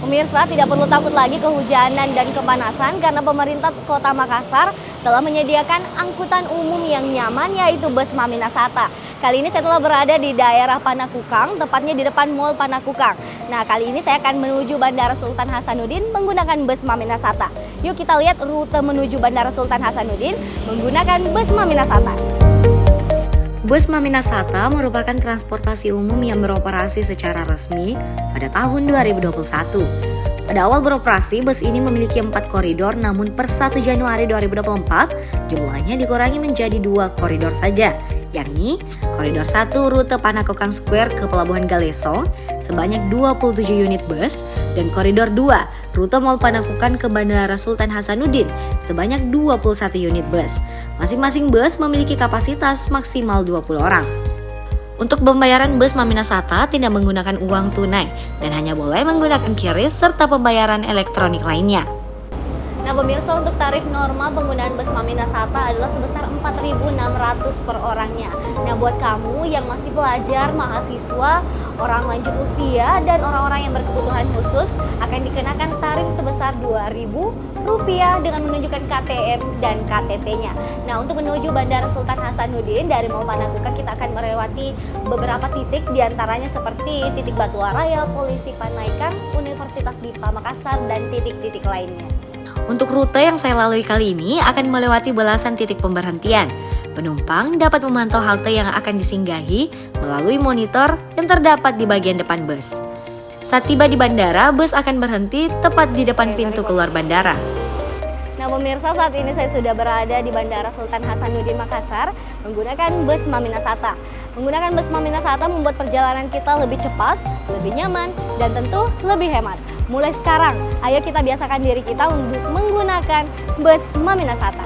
Pemirsa, tidak perlu takut lagi kehujanan dan kepanasan karena pemerintah Kota Makassar telah menyediakan angkutan umum yang nyaman, yaitu bus Maminasata. Kali ini saya telah berada di daerah Panakukang, tepatnya di depan Mall Panakukang. Nah, kali ini saya akan menuju Bandara Sultan Hasanuddin menggunakan bus Maminasata. Yuk kita lihat rute menuju Bandara Sultan Hasanuddin menggunakan bus Maminasata. Bus Maminasata merupakan transportasi umum yang beroperasi secara resmi pada tahun 2021. Pada awal beroperasi, bus ini memiliki 4 koridor, namun per 1 Januari 2024, jumlahnya dikurangi menjadi 2 koridor saja, yakni koridor 1 rute Panakukang Square ke Pelabuhan Galesong sebanyak 27 unit bus, dan koridor 2 rute Mall Panakukang ke Bandara Sultan Hasanuddin sebanyak 21 unit bus. Masing-masing bus memiliki kapasitas maksimal 20 orang. Untuk pembayaran bus Maminasata tidak menggunakan uang tunai dan hanya boleh menggunakan QRIS serta pembayaran elektronik lainnya. Nah pemirsa, untuk tarif normal penggunaan bus Maminasata adalah sebesar 4.600 per orangnya. Nah buat kamu yang masih pelajar, mahasiswa, orang lanjut usia, dan orang-orang yang berkebutuhan khusus akan dikenakan tarif sebesar Rp2.000 dengan menunjukkan KTM dan KTP-nya. Nah untuk menuju Bandara Sultan Hasanuddin dari Mall Panakukang kita akan melewati beberapa titik, diantaranya seperti titik Batuan Raya, Polisi Panaikan, Universitas Dipa Makassar, dan titik-titik lainnya. Untuk rute yang saya lalui kali ini akan melewati belasan titik pemberhentian. Penumpang dapat memantau halte yang akan disinggahi melalui monitor yang terdapat di bagian depan bus. Saat tiba di bandara, bus akan berhenti tepat di depan pintu keluar bandara. Nah pemirsa, saat ini saya sudah berada di Bandara Sultan Hasanuddin Makassar menggunakan bus Maminasata. Menggunakan bus Maminasata membuat perjalanan kita lebih cepat, lebih nyaman, dan tentu lebih hemat. Mulai sekarang, ayo kita biasakan diri kita untuk menggunakan bus Maminasata.